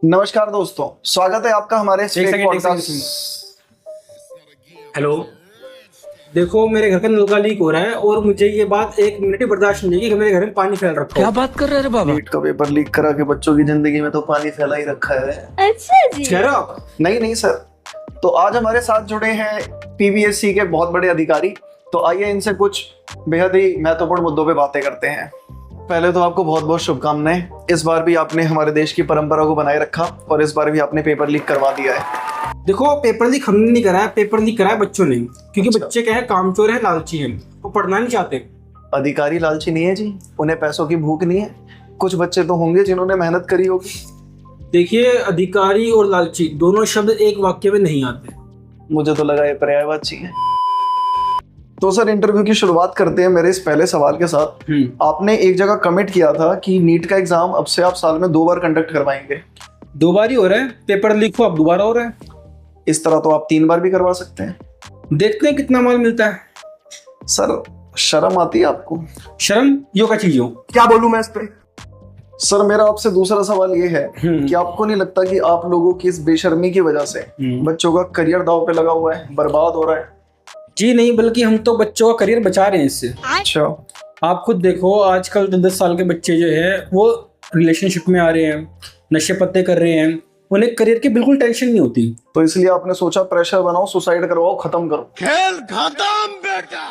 नमस्कार दोस्तों, स्वागत है आपका हमारे हेलो। देखो मेरे घर का नल का लीक हो रहा है और मुझे ये बात एक मिनट ही बर्दाश्त नहीं है कि मेरे घर में पानी फैल रखा क्या हो। बात कर रहे हैं बाबा? नीट का पेपर लीक करा के बच्चों की जिंदगी में तो पानी फैला ही रखा है। अच्छा जी। कह रहे हो आप? नहीं सर, तो आज हमारे साथ जुड़े हैं पीवीएससी के बहुत बड़े अधिकारी। तो आइए इनसे कुछ बेहद ही महत्वपूर्ण मुद्दों पे बातें करते हैं। पहले तो आपको बहुत बहुत शुभकामनाएं। इस बार भी आपने हमारे देश की परंपरा को बनाए रखा और इस बार भी आपने पेपर लीक करवा दिया है। देखो पेपर लीक हमने नहीं कराया, पेपर लीक कराया बच्चों ने, क्योंकि अच्छा। बच्चे क्या है, कामचोर है, लालची है, वो पढ़ना नहीं चाहते। अधिकारी लालची नहीं है जी, उन्हें पैसों की भूख नहीं है। कुछ बच्चे तो होंगे जिन्होंने मेहनत करी होगी। देखिए अधिकारी और लालची दोनों शब्द एक वाक्य में नहीं आते। मुझे तो लगा ये पर्यायवाची है। तो सर इंटरव्यू की शुरुआत करते हैं मेरे इस पहले सवाल के साथ। आपने एक जगह कमिट किया था कि नीट का एग्जाम अब से आप साल में 2 बार कंडक्ट करवाएंगे। 2 बार ही हो रहा है, पेपर लीक हो अब दोबारा हो रहा है। इस तरह तो आप 3 बार भी करवा सकते हैं। देखते हैं कितना माल मिलता है। सर शर्म आती है आपको? शर्म यो का चीज हो, क्या बोलूं मैं इस पे? सर मेरा आपसे दूसरा सवाल ये है कि आपको नहीं लगता कि आप लोगों की इस बेशर्मी की वजह से बच्चों का करियर दांव पे लगा हुआ है, बर्बाद हो रहा है? जी नहीं, बल्कि हम तो बच्चों का करियर बचा रहे हैं इससे। अच्छा, आप खुद देखो आजकल 10 साल के बच्चे जो है वो रिलेशनशिप में आ रहे हैं, नशे पत्ते कर रहे हैं, उन्हें करियर की बिल्कुल टेंशन नहीं होती। तो इसलिए आपने सोचा प्रेशर बनाओ, सुसाइड करवाओ, खत्म करो। खेल खत्म बेटा।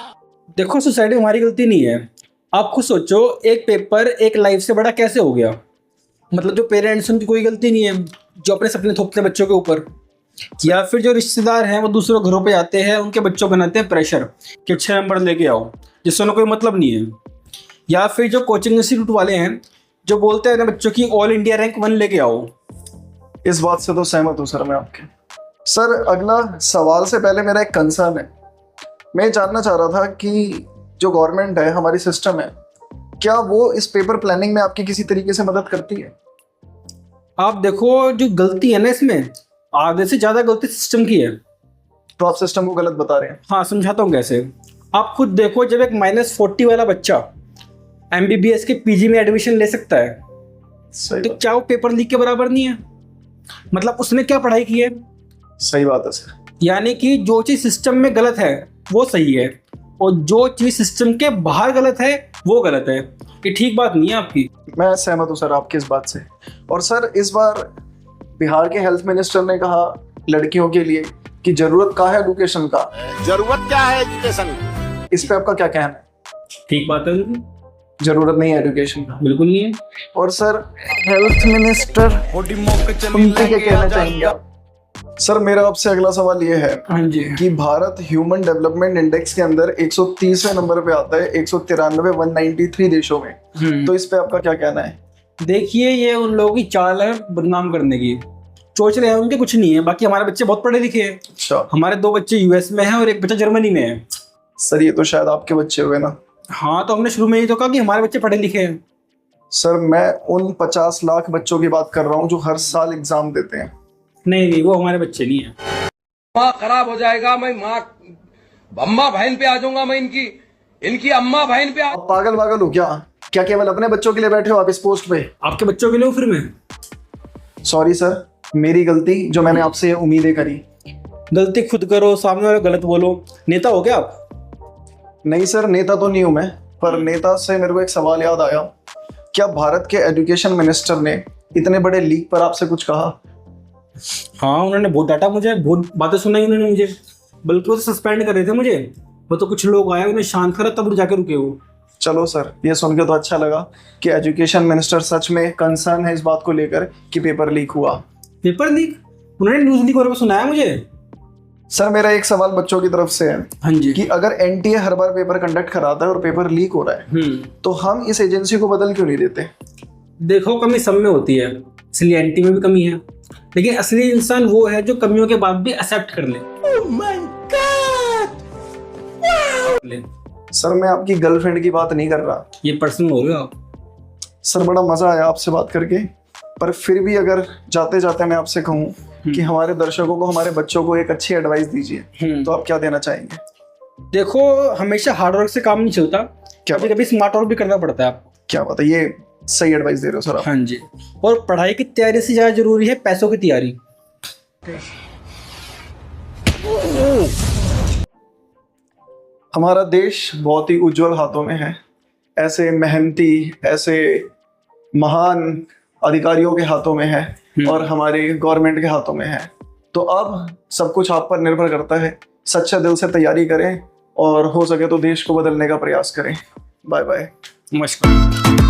देखो सोसाइटी हमारी गलती नहीं है। आप खुद सोचो, एक पेपर एक लाइफ से बड़ा कैसे हो गया? मतलब जो पेरेंट्स उनकी कोई गलती नहीं है, जो अपने सपने थोपते हैं बच्चों के ऊपर, या फिर जो रिश्तेदार हैं वो दूसरों घरों पे आते हैं, उनके बच्चों को बनाते हैं प्रेशर कि अच्छे नंबर लेके आओ, जिससे उन्हें कोई मतलब नहीं है। या फिर जो कोचिंग इंस्टीट्यूट वाले हैं जो बोलते हैं अपने बच्चों की ऑल इंडिया रैंक 1 लेके आओ। इस बात से तो सहमत हूँ सर मैं आपके। सर अगला सवाल से पहले मेरा एक कंसर्न है। मैं जानना चाह रहा था कि जो गवर्नमेंट है, हमारी सिस्टम है, क्या वो इस पेपर प्लानिंग में आपकी किसी तरीके से मदद करती है? आप देखो जो गलती है ना, इसमें आधे से ज्यादा गलती सिस्टम की है। तो आप सिस्टम को गलत बता रहे हैं। हाँ समझाता हूँ कैसे। आप खुद देखो, जब एक -40 वाला बच्चा MBBS के PG में एडमिशन ले सकता है, सही तो बात, क्या वो पेपर लीक के बराबर नहीं है? मतलब उसने क्या पढ़ाई की है? सही बात है सर। यानी कि जो चीज सिस्टम में गलत है वो सही है, और जो चीज सिस्टम के बाहर गलत है वो गलत है। ये ठीक बात नहीं है आपकी। मैं सहमत हूँ सर आपकी इस बात से। और सर इस बार बिहार के हेल्थ मिनिस्टर ने कहा लड़कियों के लिए कि जरूरत क्या है एजुकेशन का। जरूरत क्या है एजुकेशन? इस पे आपका क्या कहना है? ठीक बात है उनकी, जरूरत नहीं है एजुकेशन का। बिल्कुल नहीं है। और सर हेल्थ मिनिस्टर उनके क्या कहना चाहेंगे आप? सर मेरा आपसे अगला सवाल ये है हाँ जी। कि भारत ह्यूमन डेवलपमेंट इंडेक्स के अंदर 130वें नंबर पे आता है 193 देशों में। तो इस पे आपका क्या कहना है? देखिए ये उन लोगों की चाल है बदनाम करने की। सोच रहे हैं उनके कुछ नहीं है, बाकी हमारे बच्चे बहुत पढ़े लिखे हैं। अच्छा हमारे 2 बच्चे US में हैं और एक बच्चा जर्मनी में है। सर, ये तो शायद आपके बच्चे हुए ना। हाँ तो हमने शुरू में ही तो कहा कि हमारे बच्चे पढ़े लिखे हैं। सर मैं उन 50 लाख बच्चों की बात कर रहा हूँ जो हर साल एग्जाम देते हैं। नहीं वो हमारे बच्चे नहीं है। माँ खराब हो जाएगा, मैं माँ अम्मा बहन पे आ जाऊंगा, मैं इनकी अम्मा बहन पे आ। आप पागल हो क्या केवल अपने बच्चों के लिए बैठे हो आप इस पोस्ट पे? आपके बच्चों के लिए हूँ फिर मैं? सॉरी सर, मेरी गलती जो मैंने आपसे ये उम्मीदें करी। गलती खुद करो, सामने वाले गलत बोलो। नेता हो क्या आप? नहीं सर, नेता तो नहीं हूं मैं, पर नेता से मेरे को एक सवाल याद आया। क्या भारत के एजुकेशन मिनिस्टर ने इतने बड़े लीक पर आपसे कुछ कहा? हाँ उन्होंने बहुत डांटा मुझे, बहुत बातें सुनाई उन्होंने मुझे, बल्कि वो सस्पेंड कर रहे थे मुझे। वो तो कुछ लोग आए उन्हें शांत करा तब जाके रुके वो। चलो सर, ये सुन के तो अच्छा लगा कि एजुकेशन मिनिस्टर सच में कंसर्न है इस बात को लेकर कि पेपर लीक हुआ। Paper leak? उन्होंने न्यूज़ लीक होने पर सुनाया मुझे। सर मेरा एक सवाल बच्चों की तरफ से है हाँ जी। कि अगर NTA हर बार पेपर कंडक्ट कराता है और पेपर लीक हो रहा है तो हम इस एजेंसी को बदल क्यों नहीं देते? देखो कमी सब में होती है, इसलिए NTA में भी कमी है, लेकिन असली इंसान वो है जो कमियों के बाद भी एक्सेप्ट कर ले। सर मैं आपकी गर्लफ्रेंड की बात नहीं कर रहा। ये पर्सनल हो गया। सर बड़ा मजा आया आपसे बात करके, पर फिर भी अगर जाते जाते मैं आपसे कहूँ कि हमारे दर्शकों को, हमारे बच्चों को एक अच्छी एडवाइस दीजिए, तो आप क्या देना चाहेंगे? देखो हमेशा हार्ड वर्क से काम नहीं चलता, कभी कभी स्मार्ट वर्क भी करना पड़ता है आपको। क्या बात है, ये सही एडवाइस दे रहे हो सर आप। हाँ जी। और पढ़ाई की तैयारी से ज़्यादा जरूरी है पैसों की तैयारी। हमारा देश बहुत ही उज्जवल हाथों में है, ऐसे मेहनती, ऐसे महान अधिकारियों के हाथों में है और हमारे गवर्नमेंट के हाथों में है। तो अब सब कुछ आप पर निर्भर करता है। सच्चे दिल से तैयारी करें और हो सके तो देश को बदलने का प्रयास करें। Bye bye. नमस्कार।